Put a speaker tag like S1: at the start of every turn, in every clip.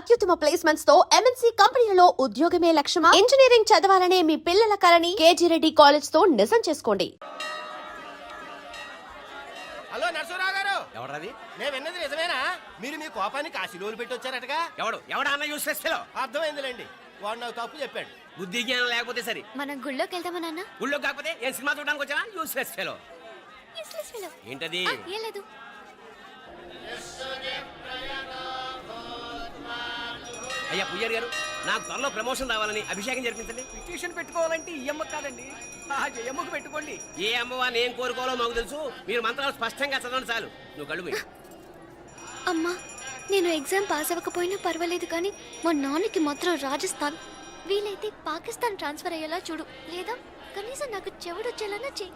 S1: అత్యుత్తమ ప్లేస్మెంట్స్ తో ఎంఎన్సీ కంపెనీలలో ఉద్యోగమే లక్ష్యమా? ఇంజనీరింగ్ చదవాలనే మీ పిల్లల కలని కేజీ రెడ్డి కాలేజ్ తో నిజం చేసుకోండి.
S2: హలో నరసరావు గారు.
S3: ఎవరది?
S2: నేను విన్నది నిజమేనా? మీరు మీ కోపాన్ని కాశీలోలు పెట్టి వచ్చారటగా?
S3: ఎవడా అన్న యూస్లెస్ ఫెలో?
S2: అర్థమైందిలేండి, వాడు నాకు తప్పు చెప్పాడు.
S3: బుద్ధి జ్ఞానం లేకపోతే సరే.
S4: మనం గుళ్ళోకి వెళ్దామా నాన్న?
S3: గుళ్ళో కాకపోతే ఏం సినిమా చూడడానికి వచ్చావా? Useless fellow. ఏంటది?
S4: ఏం లేదు.
S3: అయ్యా పుయ్యర్ గారు, నాకు త్వరలో ప్రమోషన్ రావాలని అభిషేకం జరిపించండి.
S5: పిటిషన్ పెట్టుకోవాలంటే ఈ అమ్మ కాదండి, ఆ జయమ్మకు పెట్టుకోండి.
S3: ఏ అమ్మవారిని ఏం కోరుకోవాలో మాకు తెలుసు. మీరు మంత్రాలు స్పష్టంగా చదవండి చాలు. నువ్వు కళ్ళు పోయి.
S4: అమ్మా, నేను ఎగ్జామ్ పాస్ అవ్వకపోయినా పర్వాలేదు, కానీ మా నాన్నకి మాత్రం రాజస్థాన్, వీలైతే పాకిస్తాన్ ట్రాన్స్ఫర్ అయ్యేలా చూడు, లేదా కనీసం నాకు చెవుడు వచ్చేలానా చెయ్యి.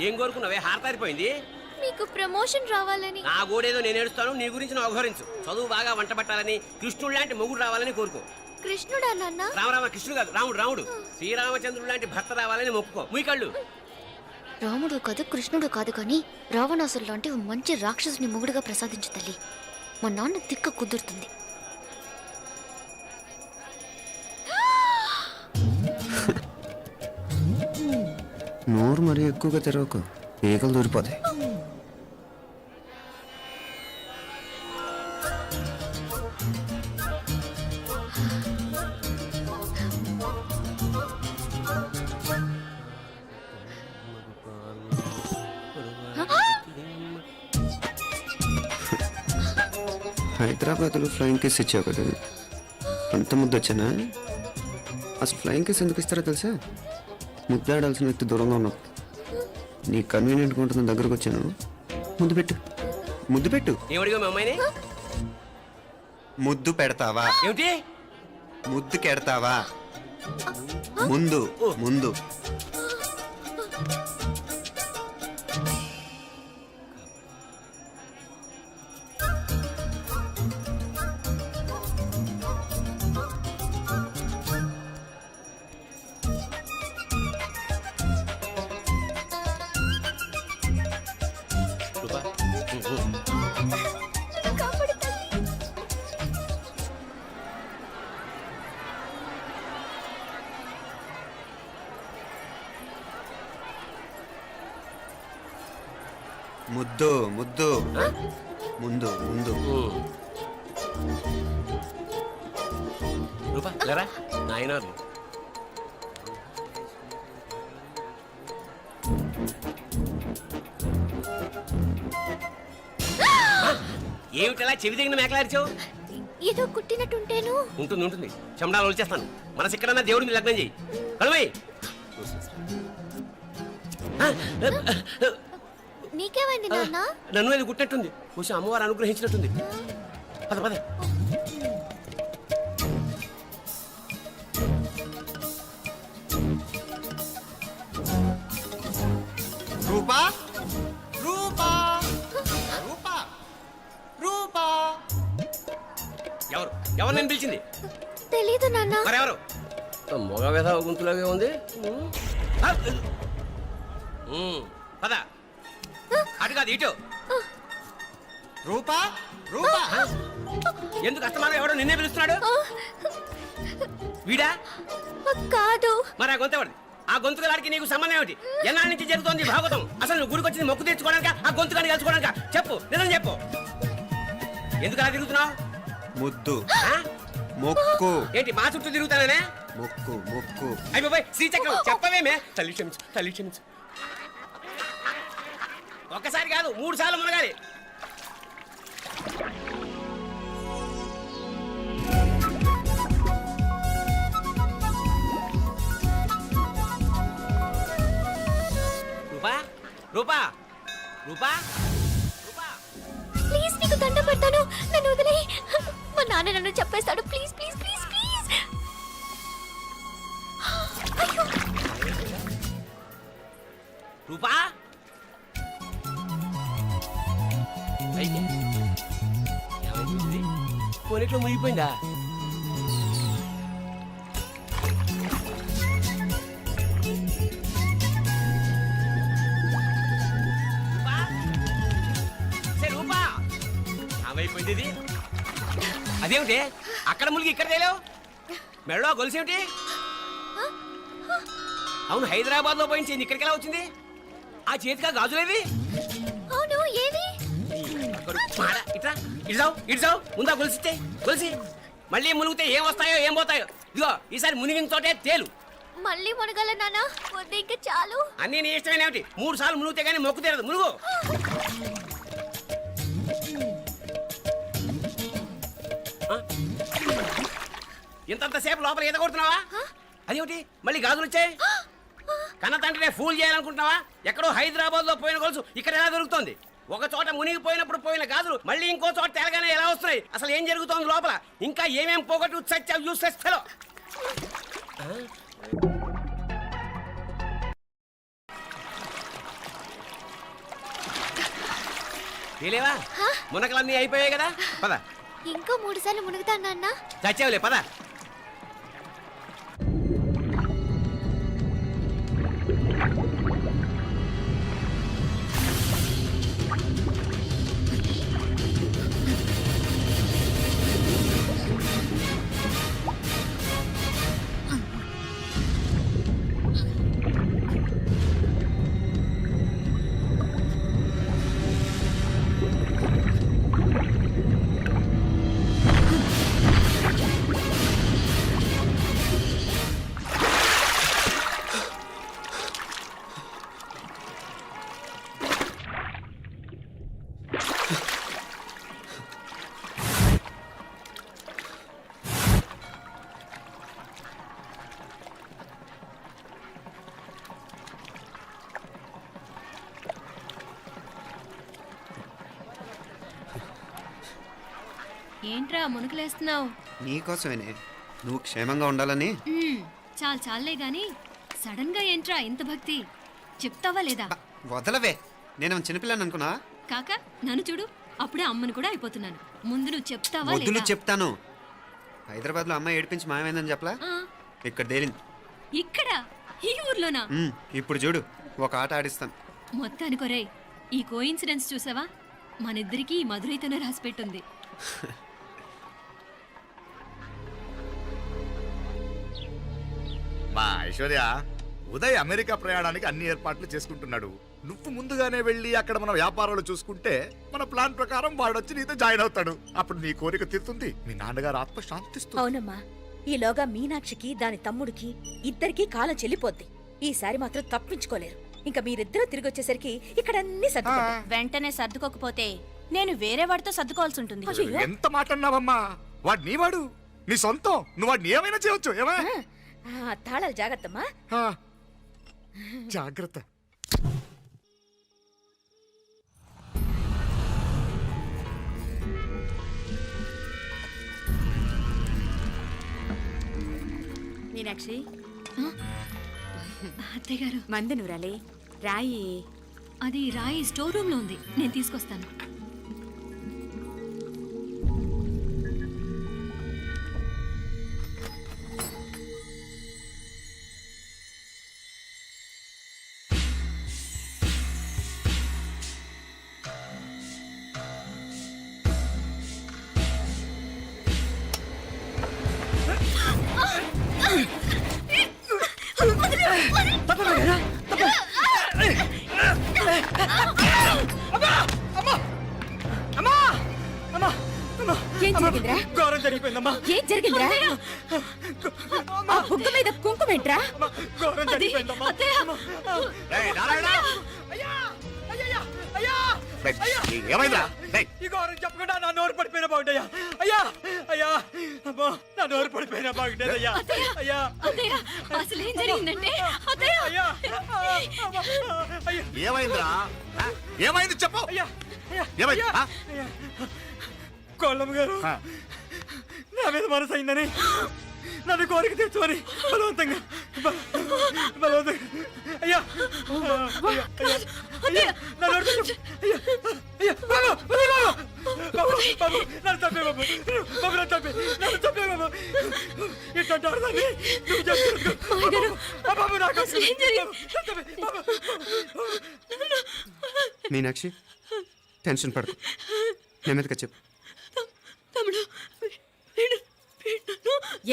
S3: ఏం కోరుకున్నావే? హారతారిపోయింది.
S4: మీకు ప్రమోషన్ రావాలని.
S3: నా గోడేదో నేను ఏడుస్తాను, నీ గురించి నువ్వు అవహరించు. చదువు బాగా వంట పట్టాలని, కృష్ణుడు లాంటి మొగుడు రావాలని కోరుకో.
S4: కృష్ణుడా నాన్న?
S3: రామరామ కృష్ణుడు కాదు, రాముడు. శ్రీరామచంద్రుడు లాంటి భర్త రావాలని మొక్కుకో. మీ కళ్ళు.
S4: రాముడు కాదు, కృష్ణుడు కాదు, కానీ రావణాసురు లాంటి మంచి రాక్షసుని మొగుడుగా ప్రసాదించు తల్లి. మా నాన్న తిక్క కుదురుతుంది.
S6: నోరు మరీ ఎక్కువగా తెరవకు, ఈగలు దూరిపోతాయి. హైదరాబాద్లో ఫ్లయింగ్ కేస్ ఇచ్చావు కదా, అంత ముద్దు వచ్చానా? అసలు ఫ్లయింగ్ కేస్ ఎందుకు ఇస్తారో తెలుసా? ముద్దాడాల్సిన వ్యక్తి దూరంగా ఉన్నావు. నీ కన్వీనియంట్గా ఉంటుంది, దగ్గరకు వచ్చాను. ముద్దు పెట్టు, ముద్దు పెట్టు.
S3: ఏమడిగా మీ అమ్మాయిని?
S6: ముద్దు పెడతావా?
S3: ఏమిటి?
S6: ముద్దు కెడతావా? ముందు ముందు. ముద్దు ముద్దు. ముందు ముందు.
S3: రూపా లేరా నాయనారు. ఏమిటలా చెవి దగ్గర మేకలారిచావు?
S4: ఏదో కుట్టినట్టుంటేను.
S3: ఉంటుంది. చెమడాలు వచ్చేస్తాను. మనసు ఎక్కడన్నా దేవుడిని లగ్నం చేయి. కలవై.
S4: నీకేమైంది నాన్న?
S3: నన్ను అది గుట్టినట్టుంది. కొంచెం అమ్మవారు అనుగ్రహించినట్టుంది. పద పద.
S6: రూపా రూపా రూపా రూపా.
S3: ఎవరు నేను పిలిచింది?
S4: తెలీదు నాన్న.
S3: మరెవరు? మగ వేధ గుంతులాగే ఉంది. పద. అటు కాదు ఇటు.
S6: రూపా రూపా.
S3: ఎందుకు అస్తమానం ఎవడో నిన్నే పిలుస్తున్నాడు? వీడా
S4: కాదు.
S3: మరి ఆ గొంతు ఎవరిది? ఆ గొంతుగాడికి నీకు సంబంధం ఏమిటి? ఎన్నాళ్ళ నుంచి జరుగుతోంది భాగవతం? అసలు నువ్వు గుడికి వచ్చింది మొక్కు తెచ్చుకోవడానిక, ఆ గొంతుగాడిని కలుసుకోవడానిక? చెప్పు, నిజం చెప్పు. ఎందుకు అలా తిరుగుతున్నావు?
S6: ముద్దు మొక్కు.
S3: ఏంటి మా చుట్టూ తిరుగుతానే?
S6: మొక్కు మొక్కు.
S3: అయిపోయి శ్రీచక్రం చెప్పవేమే? తల్లి క్షమించు, తల్లి క్షమించు. ఒక్కసారి కాదు 3 సార్లు మునగాలి. రూపా రూపా రూపా రూపా,
S4: ప్లీజ్ నీకు దండం పెడతాను, నన్ను వదిలేయ్. మా నాన్న నన్ను చెప్పేస్తాడు. Please please please please. అయ్యో.
S3: రూపా కొనిట్లో మునిగిపోయిందా? ఏమైపోయింది ఇది? అదేమిటి అక్కడ ములిగి ఇక్కడ తేలేవు? మెడలో గొలుసేమిటి? అవును, హైదరాబాద్ లో పోయించింది, ఇక్కడికి ఎలా వచ్చింది? ఆ చేతిగా గాజులేవి?
S4: అవును ఏది
S3: ఇట్రా ఇడ్సావు ముందా గొలిసితే గొలిసి మళ్ళీ మునిగితే ఏం వస్తాయో ఏం పోతాయో. ఇదిగో ఈసారి మునిగిన తోటే తేలు.
S4: మళ్ళీ మునగల నాన్న వద్దు ఇంకా చాలు
S3: అన్నీ నీ ఇష్టమేనేమిటి? 3 సార్లు మునిగితే గానీ మొక్కు తీరదు. మునుగు. ఇంతంతసేపు లోపల ఈత కొడుతున్నావా? అదేమిటి మళ్ళీ గాజులు వచ్చాయి? కన్న తండ్రినే ఫూల్ చేయాలనుకుంటున్నావా? ఎక్కడో హైదరాబాద్ లో పోయిన గొలుసు ఇక్కడ ఎలా దొరుకుతుంది? ఒక చోట మునిగిపోయినప్పుడు పోయిన గాజులు మళ్ళీ ఇంకో చోట తేలగానే ఎలా వస్తున్నాయి? అసలు ఏం జరుగుతోంది లోపల? ఇంకా ఏమేం పోగొట్టు చచ్చావు యూస్లెస్ ఫెలో. తెలియవా? మునకలన్నీ అయిపోయాయి కదా, పద.
S4: ఇంకో 3 సార్లు మునుగుతాను నాన్న
S3: చచ్చావులే, పద.
S7: ఏంట్రా మునుకులేస్తున్నావు?
S6: నీకోసమేనే, నువ్వు క్షేమంగా ఉండాలని.
S7: చాలు చాలే గాని సడన్ గా ఏంట్రా ఇంత భక్తి? చెప్తావా లేదా?
S6: వదలవే, నేను చిన్నపిల్లని అనుకున్నా.
S7: కాక నన్ను చూడు, అప్పుడే అమ్మని కూడా అయిపోతున్నాను. ముందు నువ్వు చెప్తావా
S6: వద్దులు
S7: లేదా?
S6: చెప్తాను. హైదరాబాద్ లో అమ్మాయి ఏడిపించి మాయమైందని చెప్పలా,
S7: ఆ,
S6: ఇక్కడ తేలింది.
S7: ఇక్కడ ఈ ఊర్లోనా?
S6: ఇప్పుడు చూడు, ఒక ఆట ఆడిస్తాను.
S7: మొత్తానికి రేయ్, ఈ కోయిన్సిడెన్స్ చూసావా? మనిద్దరికి ఈ మధురైతోనే రాసి పెట్టుంది.
S8: మా ఐశ్వర్య, ఉదయ్ అమెరికా ప్రయాణానికి అన్ని ఏర్పాట్లు చేసుకుంటున్నాడు. నువ్వు ముందుగానే వెళ్ళి అక్కడ మన వ్యాపారాలు చూసుకుంటే మన ప్లాన్ ప్రకారం వాడొచ్చి నీతో జాయిన్ అవుతాడు. అప్పుడు నీ కోరిక తీరుతుంది, మీ నాన్నగారు ఆత్మ శాంతిస్తుంది.
S9: అవునమ్మా, ఈలోగా మీనాక్షికి దాని తమ్ముడికి ఇద్దరికీ కాలం చెల్లిపోద్ది. ఈసారి మాత్రం తప్పించుకోలేరు. ఇంకా మీరిద్దరూ తిరిగి వచ్చేసరికి ఇక్కడ అన్ని సర్దుకుంటాయి.
S10: వెంటనే సర్దుకోకపోతే నేను వేరే వాడితో సర్దుకోవాల్సి ఉంటుంది.
S8: ఎంత మాట అన్నావమ్మా? వాడు నీ వాడు, నీ సొంతం. నువ్వు వాడిని ఏమైనా చేయొచ్చు. ఏమా
S9: తాళాలు జాగ్రత్తమ్మా.
S8: జాగ్రత్త.
S10: మీనాక్షి,
S7: అత్తయ్య గారు,
S10: మందు నూరాలి, రాయి.
S7: అది రాయి స్టోర్ రూమ్ లో ఉంది, నేను తీసుకొస్తాను.
S9: ఏం జరిగిందిరా?
S5: ఘోరం జరిగిపోయిందమ్మా.
S9: ఏం జరిగిందిరా? ఆ బుగ్గ మీద కుంకుమేంట్రా?
S5: ఘోరం జరిగిపోయిందమ్మా.
S8: రేయ్, నారాయణ!
S5: అయ్యా! అయ్యయ్యా! అయ్యా!
S8: రేయ్, ఏమైందిరా? రేయ్,
S5: ఈ ఘోరం చెప్పకుండా నా నోరు పడిపోయిన బాగుండయ్యా. అయ్యా! అయ్యా! అమ్మో, నా నోరు పడిపోయిన బాగుండేదయ్యా. అయ్యా!
S7: అత్తయ్య, అసలు ఏం జరిగిందంటే అత్తయ్య,
S5: అయ్యా! అయ్యా!
S8: ఏమైందిరా? ఏమైంది చెప్పు.
S5: అయ్యా! అయ్యా!
S8: ఏమైంది?
S5: అయ్యా! అయ్యా! కోళ్ళమ్మ గారు నా మీద మనసు అయిందని నన్ను కోరిక తెచ్చుకొని బలవంతంగా అయ్యా అయ్యా నన్ను అయ్యా అయ్యా బాబు బాబు బాబు నన్ను చంపే బాబు బాబు నన్ను చంపే బాబు ఇట్లాంటి ఆడదాన్ని నువ్వు చేస్తున్నావు బాబు నాకు
S6: మీనాక్షి, టెన్షన్ పడకు, నెమ్మదిగా చెప్పు.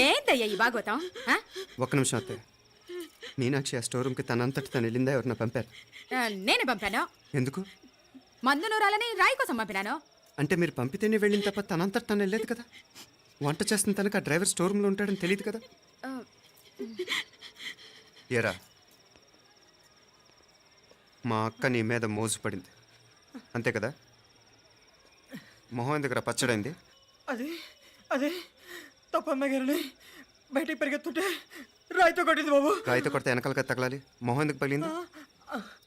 S9: ఏందయ్యా ఈ భాగవతం ఆ?
S6: ఒక్క నిమిషం అత్తయ్య. మీనాక్షి ఆ స్టోర్ రూమ్కి తనంతటి తను వెళ్ళిందా ఎవరన్నా పంపారు?
S9: నేనే పంపాను.
S6: ఎందుకు?
S9: మందు నూరాలని రాయి కోసం పంపినాను.
S6: అంటే మీరు పంపితేనే వెళ్ళిన తప్ప తనంతటి తను వెళ్ళలేదు కదా. వంట చేస్తున్న తనకు ఆ డ్రైవర్ స్టోర్ రూమ్లో ఉంటాడని తెలియదు కదా. ఏరా, మా అక్క నీ మీద మోజు పడింది అంతే కదా. మొహం దగ్గర పచ్చడైంది.
S5: అది అదే తప్ప అమ్మాయి గారిని బయటికి పరిగెత్తుంటే రాయితో కొట్టింది బాబు.
S6: రాయితో కొడితే వెనకాలగా తగలాలి. మొహం ఎందుకు పగిలింది?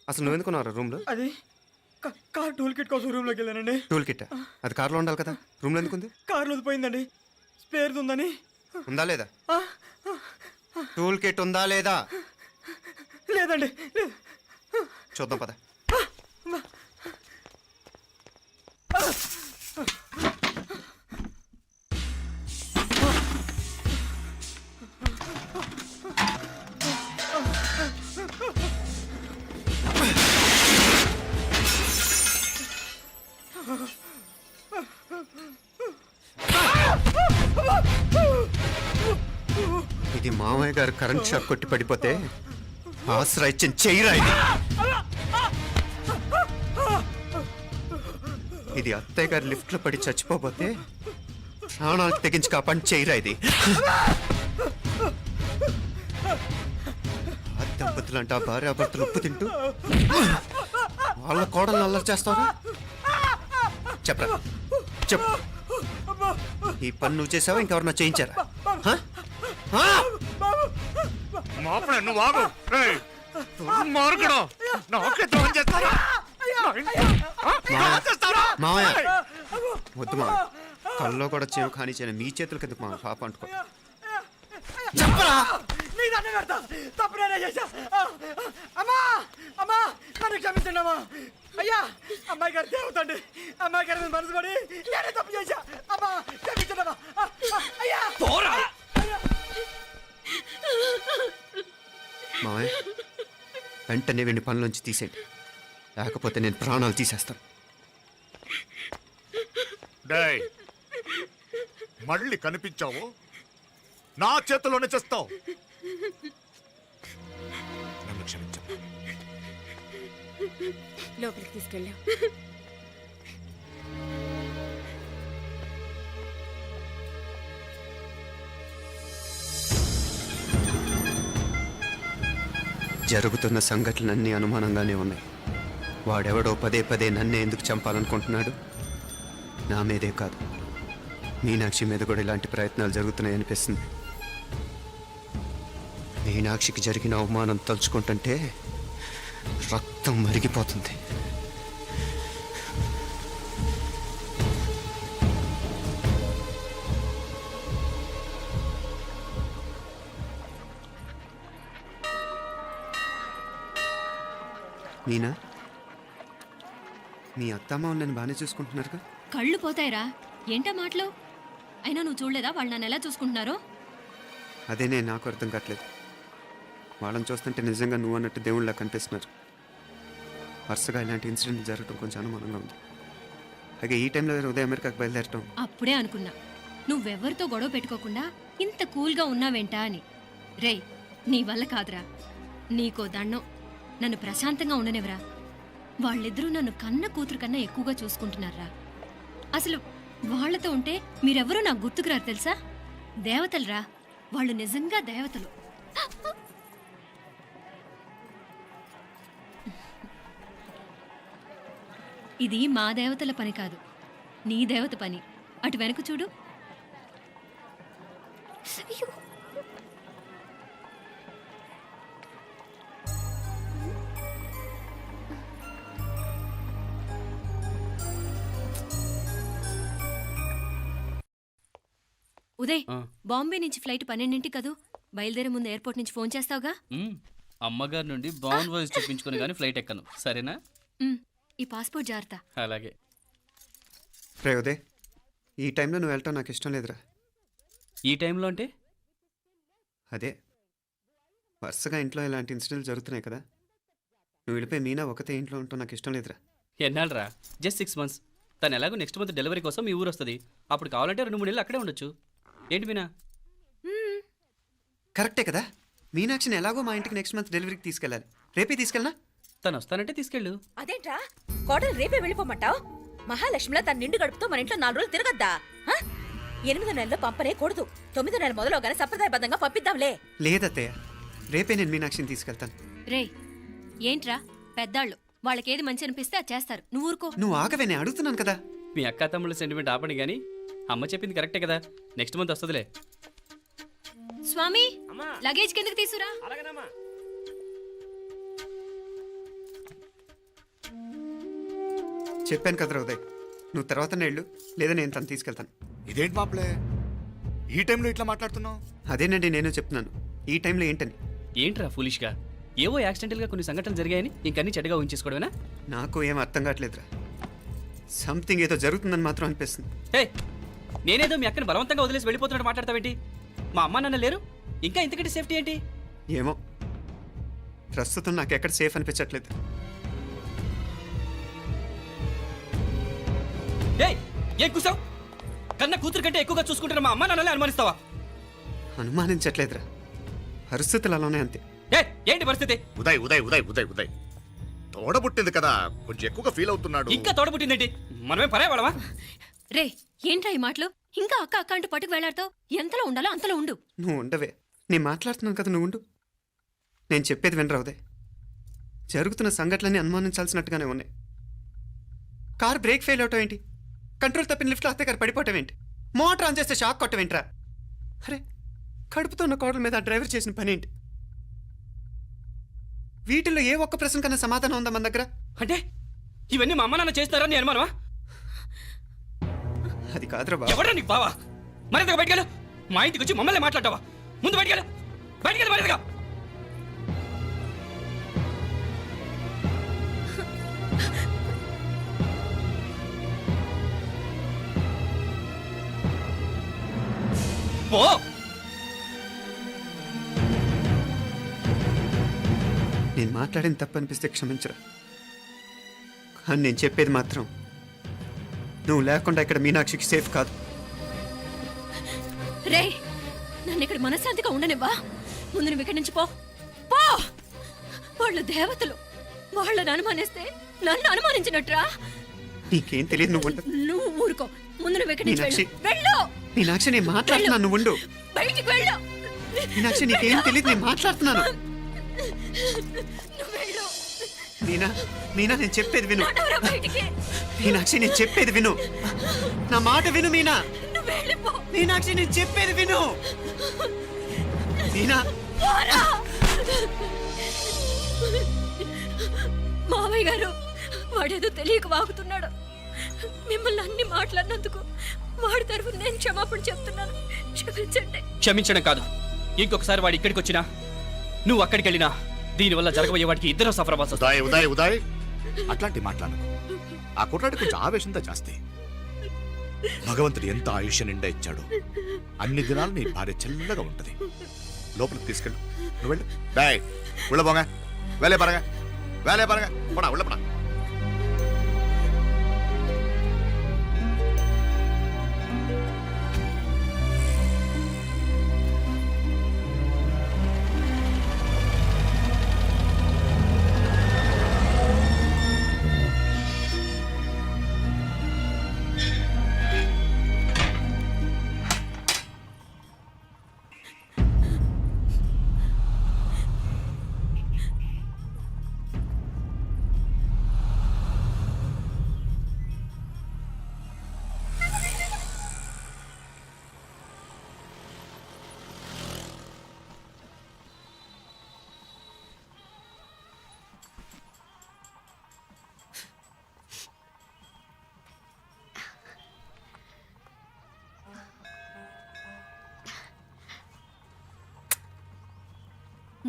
S6: అసలు నువ్వు ఎందుకున్నావు రూమ్లో?
S5: అది కార్ టూల్ కిట్ కోసం రూమ్లోకి వెళ్ళానండి.
S6: టూల్ కిట్ అది కార్లో ఉండాలి కదా, రూమ్లో ఎందుకుంది?
S5: కార్లో పోయిందండి, స్పేర్ ఉందని.
S6: ఉందా లేదా? టూల్ కిట్ ఉందా లేదా
S5: లేదండి, లేదు.
S6: చూద్దాం పద. ఇది మామయ్య గారు కరెంట్ షాక్ కొట్టి పడిపోతే ఆసరా ఇచ్చిన చెయ్యిరా ఇది. ఇది అత్తయ్య గారు లిఫ్ట్ లో పడి చచ్చిపోతే ప్రాణాలకు తెగించి కాపాడి చెయ్యిరా ఇది. ఆ దంపతులు అంటే ఆ భార్యాభర్తలు ఉప్పు తింటూ వాళ్ళ కోడలు అల్లరి చేస్తారా? చెప్పరా, చెప్పు. ఈ పని నువ్వు చేసావా ఇంకెవరన్నా చేయించారా? హ? హ?
S8: మాపడే నువ్వు ఆగు. రేయ్, దుర్మార్గుడు. నాకే ద్రోహం చేస్తారా?
S6: మావయ్య వద్దు మా కల్లో కూడా చేయం కానీ చేయను. మీ చేతుల కిందకు మా పాప అంటుకో. చెప్పరా?
S5: నీ దండం పెడతా, తప్పు నేనే చేశా. అమ్మా అమ్మా, నన్ను క్షమించండి అమ్మా. అయ్యా, అమ్మాయి గారు దేవతండి, అమ్మాయి గారి మీద మనసు పడి నేనే తప్పు చేశా. అమ్మా క్షమించండి అమ్మా. అయ్యా
S6: మావయ్య వెంటనే వెండి పనులోంచి తీసేయండి, లేకపోతే నేను ప్రాణాలు తీసేస్తాను.
S8: డేయ్, మళ్ళీ కనిపించావు నా చేతిలోనే చేస్తావు. నన్ను క్షమించు.
S9: లోపలికి తీసుకెళ్ళాం.
S6: జరుగుతున్న సంఘటనలన్నీ అనుమానంగానే ఉన్నాయి. వాడెవడో పదే పదే నన్నే ఎందుకు చంపాలనుకుంటున్నాడు? నా మీదే కాదు, మీనాక్షి మీద కూడా ఇలాంటి ప్రయత్నాలు జరుగుతున్నాయి అనిపిస్తుంది. మీనాక్షికి జరిగిన అవమానం తలుచుకుంటుంటే రక్తం మరిగిపోతుంది. మీనా, మీ అత్తమ్మ నన్ను బాగానే చూసుకుంటున్నారుగా?
S7: కళ్ళు పోతాయిరా, ఏంటా మాటలు? అయినా నువ్వు చూడలేదా వాళ్ళు నన్ను ఎలా చూసుకుంటున్నారో?
S6: అదేనే నాకు అర్థం కావట్లేదు. వాళ్ళని చూస్తుంటే నిజంగా నువ్వు అన్నట్టు దేవుళ్ళ కనిపిస్తున్నారు. వరుసగా ఇలాంటి ఇన్సిడెంట్ జరగడం కొంచెం అనుమానంగా ఉంది. అలాగే ఈ టైంలో ఉదయం అమెరికాకు బయలుదేరటం.
S7: అప్పుడే అనుకున్నా నువ్వెవరితో గొడవ పెట్టుకోకుండా ఇంత కూల్గా ఉన్నావేంటా అని. రేయ్, నీ వల్ల కాదురా, నీకో దండం, నన్ను ప్రశాంతంగా ఉండనివరా. వాళ్ళిద్దరూ నన్ను కన్న కూతురు కన్నా ఎక్కువగా చూసుకుంటున్నారా. అసలు వాళ్లతో ఉంటే మీరెవరూ నాకు గుర్తుకురారు తెలుసా? దేవతలురా, వాళ్ళు నిజంగా దేవతలు. ఇది మా దేవతల పని కాదు, నీ దేవత పని. అటు వెనక చూడు.
S4: అయ్యో,
S7: ఉదయ్, బాంబే నుంచి ఫ్లైట్ 12 కదూ. బయలుదేరే ముందు ఎయిర్పోర్ట్ నుంచి ఫోన్ చేస్తావుగా?
S11: అమ్మగారి నుండి బాండ్ వాయిస్ చెప్పించుకుని కానీ ఫ్లైట్ ఎక్కను, సరేనా?
S7: ఈ పాస్పోర్ట్ జాగ్రత్త.
S11: అలాగే.
S6: రే ఉదయ్, ఈ టైంలో నువ్వు వెళ్ళటం నాకు ఇష్టం లేదురా.
S11: ఈ టైంలో అంటే?
S6: అదే వరుసగా ఇంట్లో ఇలాంటి ఇన్సిడెంట్లు జరుగుతున్నాయి కదా, నువ్వు వెళ్ళిపోయి మీనా ఒకతే ఇంట్లో ఉంటావు నాకు ఇష్టం లేదురా.
S11: ఎన్నాళ్ళరా? Just 6 months. తను ఎలాగో నెక్స్ట్ మంత్ డెలివరీ కోసం మీ ఊరు వస్తుంది. అప్పుడు కావాలంటే 2-3 నెలలు అక్కడే ఉండొచ్చు. ఏంటి మీనా?
S6: కరెక్టే కదా, మీనాక్షిని ఎలాగో మా ఇంటికి నెక్స్ట్ మంత్ డెలివరీకి తీసుకెళ్ళాలి. రేపే తీసుకెళ్ళనా?
S11: తను వస్తానంటే తీసుకెళ్ళు.
S9: అదేంట్రా కోడలు రేపే వెళ్ళిపోమంటావు? మహాలక్ష్మిలా తన నిండు గడుపుతో మన ఇంట్లో 4 రోజులు తిరగద్దా? 8వ నెలలో పంపనే కూడదు. 9వ నెల మొదలుగానే సంప్రదాయబద్ధంగా పంపిద్దాంలే.
S6: లేదత్తయ్య, రేపే నేను మీనాక్షిని తీసుకెళ్తాను.
S7: రే ఏంట్రా పెద్దాళ్ళు, వాళ్ళకేది మంచి అనిపిస్తే అది చేస్తారు. నువ్వు ఊరుకో.
S6: నువ్వు ఆగవే, నేను అడుగుతున్నాను కదా.
S11: మీ అక్క తమ్ముళ్ళ సెంటిమెంట్ ఆపండి కానీ అమ్మ చెప్పింది కరెక్టే కదా, నెక్స్ట్ మంత్ వస్తుందిలే.
S7: స్వామి లగేజ్ కిందకి తీసురా.
S3: అలాగేనమ్మా.
S6: చెప్పాను కదరా ఉదయ్, నువ్వు తర్వాత నేళ్ళు లేదా నేను తను తీసుకెళ్తాను.
S8: ఇదేంటి మాప్లే ఈ టైంలో ఇట్లా మాట్లాడుతున్నావు?
S6: అదేనండి నేను చెప్తున్నాను, ఈ టైంలో ఏంటని.
S11: ఏంట్రా ఫులిష్గా ఏవో యాక్సిడెంటల్గా కొన్ని సంఘటనలు జరిగాయని ఇంకన్నీ చెడ్డగా ఉంచేసుకోవడమేనా?
S6: నాకు ఏం అర్థం కావట్లేదురా, సంథింగ్ ఏదో జరుగుతుందని మాత్రం అనిపిస్తుంది.
S11: హే, నేనేదో మీ అక్కని బలవంతంగా వదిలేసి వెళ్ళిపోతున్నట్టు మాట్లాడతావేంటి? మా అమ్మ నాన్న లేరు, ఇంకా ఇంతకంటే సేఫ్టీ ఏంటి?
S6: ఏమో, ప్రస్తుతం నాకు ఎక్కడ సేఫ్ అనిపించట్లేదు.
S11: ఏయ్, ఏం కూసావు? కన్న కూతురు కంటే ఎక్కువగా చూసుకుంటున్న మా అమ్మ నాన్నలే అనుమానిస్తావా?
S6: అనుమానించట్లేదురా, పరిస్థితులు అలానే అంతే.
S11: ఏ ఏంటి పరిస్థితి?
S8: ఉదయ్ ఉదయ్ ఉదయ్ ఉదయ్ ఉదయ్ తోడబుట్టింది కదా, కొంచెం ఎక్కువగా ఫీల్ అవుతున్నాడు.
S11: ఇంకా తోడబుట్టిందేంటి? మనమే పరాయవాడమా?
S7: రే ఏంట్రా ఈ మాటలు? ఇంకా అక్క అక్క అంటూ పట్టుకు వెళ్లాడుతావు. ఎంతలో ఉండాలో అంతలో ఉండు.
S6: నువ్వు ఉండవే, నేను మాట్లాడుతున్నాను కదా, నువ్వు ఉండు. నేను చెప్పేది వినరా ఉదయ్, జరుగుతున్న సంఘటనలన్నీ అనుమానించాల్సినట్టుగానే ఉన్నాయి. కార్ బ్రేక్ ఫెయిల్ అవటం ఏంటి? కంట్రోల్ తప్పిన లిఫ్ట్లో అత్తే గారు పడిపోవటం ఏంటి? మోటార్ ఆన్ చేస్తే షాక్ కొట్టం ఏంట్రా? అరే, కడుపుతో ఉన్న కోడల మీద ఆ డ్రైవర్ చేసిన పని ఏంటి? వీటిల్లో ఏ ఒక్క ప్రశ్న కన్నా సమాధానం ఉందా మన దగ్గర?
S11: అంటే ఇవన్నీ మా అమ్మ నాన్న చేస్తారని నేను అనుమానమా?
S6: అది కాదురా బాబు.
S11: ఎవరా నీకు బావా? మరింతగా బయటకెళ్ళు. మా ఇంటికి వచ్చి మమ్మల్ని మాట్లాడతావా? ముందు బయటకెళ్ళు, బయటకెళ్ళు మరింతగా. పో.
S6: నేను మాట్లాడింది తప్పు అనిపిస్తే క్షమించరా, కానీ నేను చెప్పేది మాత్రం నువ్వు లేకుండా ఇక్కడ మీనాక్షికి సేఫ్ కాదు.
S7: రే నన్ను ఇక్కడ మనశ్శాంతిగా ఉండనివ్వా. ముందు నువ్వు ఇక్కడి నుంచి పో. పో. వాళ్ళు దేవతలు, వాళ్ళని అనుమానిస్తే నన్ను అనుమానించినట్రా.
S6: నీకేం తెలియదు, నువ్వు ఉండు.
S7: నువ్వు ఊరుకో. ముందు నువ్వు ఇక్కడి నుంచి
S6: మీనాక్షి.
S7: వెళ్ళు.
S6: మీనాక్షి, నేను మాట్లాడుతున్నాను, నువ్వు ఉండు.
S7: బయటికి వెళ్ళు.
S6: మీనాక్షి, నీకేం తెలియదు, నేను మాట్లాడుతున్నాను.
S7: నువ్వు వెళ్ళు.
S6: మీనా, మీనా, నేను చెప్పేది విను.
S7: నడవరా బయటికి.
S6: మీనాక్షి, నేను చెప్పేది విను, నా మాట విను. మీనా,
S7: నువ్వు వెళ్ళిపో.
S6: మీనాక్షి, నేను చెప్పేది విను. మీనా,
S7: పోరా. మావయ్య గారు, వాడేదో తెలియక వాగుతున్నాడు. మిమ్మల్ని అన్ని మాట్లాడినందుకు వాడి తరఫున నేను క్షమాపణ చెప్తున్నాను. క్షమించండి.
S11: క్షమించడం కాదు, ఇంకొకసారి వాడు ఇక్కడికి వచ్చినా నువ్వు అక్కడికి వెళ్ళినా దీనివల్ల జరగబోయే వాడికి ఇద్దరు సఫర్ అవ్వాల్సి వస్తుంది.
S8: ఉదయ్ ఉదయ్ ఉదయ్ అట్లాంటి మాట్లాడకు. ఆ కుట్రాడి కొంచెం ఆవేశంతో జాస్తి. భగవంతుడు ఎంత ఆయుష్య నిండా ఇచ్చాడు. అన్ని దినాలు నీ భార్య చల్లగా ఉంటది. లోపలికి తీసుకెళ్ళు, నువ్వు వెళ్ళు. డాయ్ ఉள்ள పోగా, వేలే పరగా, వేలే పరగా, పోడా ఉள்ள పోడా.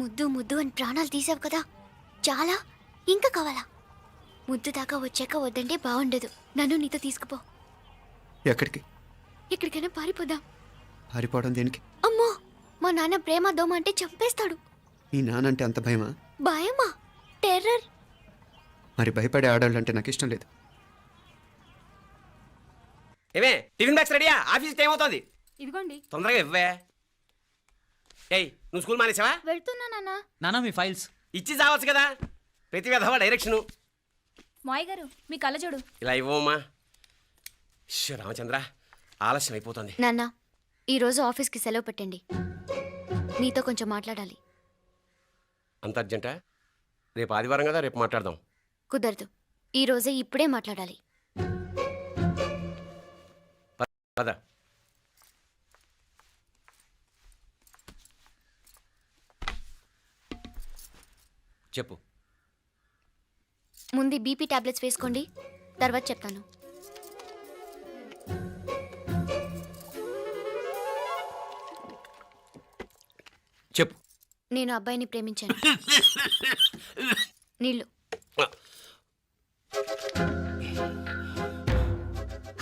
S4: ముద్దు ముద్దు అని ప్రాణాలు తీసావు కదా, చాలా ఇంకా కావాలా? ముద్దు దాకా వచ్చాక వద్దంటే బాగుండదు. నన్ను నీతో తీసుకుపో.
S6: ఎక్కడికి?
S4: ఎక్కడికైనా పారిపోదాం.
S6: పారిపోవడం దేనికి?
S4: అమ్మో, మా నాన్న ప్రేమ దోమ అంటే చంపేస్తాడు.
S6: మీ నానంటే అంత భయమా?
S4: భయమా? టెర్రర్.
S6: మరి భయపడే ఆడవాళ్ళు అంటే నాకు ఇష్టం లేదు.
S3: ఏమే టిఫిన్ బ్యాగ్స్ రెడీయా? ఆఫీస్ టైం అవుతుంది.
S10: ఇదిగోండి.
S3: తొందరగా ఇవ్వే. ఏయ్ నువ్వు స్కూల్ మానేసావా?
S4: వెళ్తున్నా నాన్న.
S11: నానా మీ ఫైల్స్
S3: ఇచ్చి చావచ్చు కదా, ప్రతి విధవా డైరెక్షను.
S10: మాయ్ గారు మీ కళ్ళజోడు.
S3: ఇలా ఇవ్వమ్మా. రామచంద్ర ఆలస్యం అయిపోతుంది.
S4: నాన్న ఈరోజు ఆఫీస్కి సెలవు పెట్టండి, నీతో కొంచెం మాట్లాడాలి.
S3: అంత అర్జెంటా? రేపు ఆదివారం కదా, రేపు మాట్లాడదాం.
S4: కుదరదు, ఈరోజే ఇప్పుడే మాట్లాడాలి.
S3: పద. చెప్పు.
S4: ముందు బీపీ టాబ్లెట్స్ వేసుకోండి, తర్వాత చెప్తాను.
S3: చెప్పు.
S4: నేను అబ్బాయిని ప్రేమించాను. నీళ్ళు.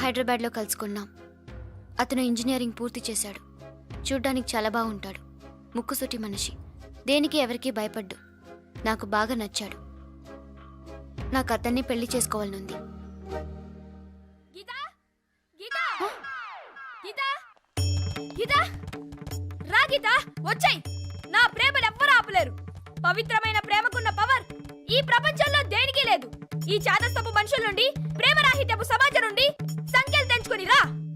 S4: హైదరాబాద్లో కలుసుకున్నాం. అతను ఇంజనీరింగ్ పూర్తి చేశాడు. చూడ్డానికి చాలా బాగుంటాడు. ముక్కుసూటి మనిషి, దేనికి ఎవరికీ భయపడ్డు. నాకు బాగా నచ్చాడు. నాకు అతన్ని పెళ్లి చేసుకోవాలనుంది.
S10: గీతా గీతా గీతా గీతా రా గీతా, వచ్చాయి. నా ప్రేమను ఎవ్వరూ ఆపలేరు. పవిత్రమైన ప్రేమకున్న పవర్ ఈ ప్రపంచంలో దేనికి లేదు. ఈ చాదస్తపు మనుషుల నుండి, ప్రేమరాహిత్యపు సమాజం నుండి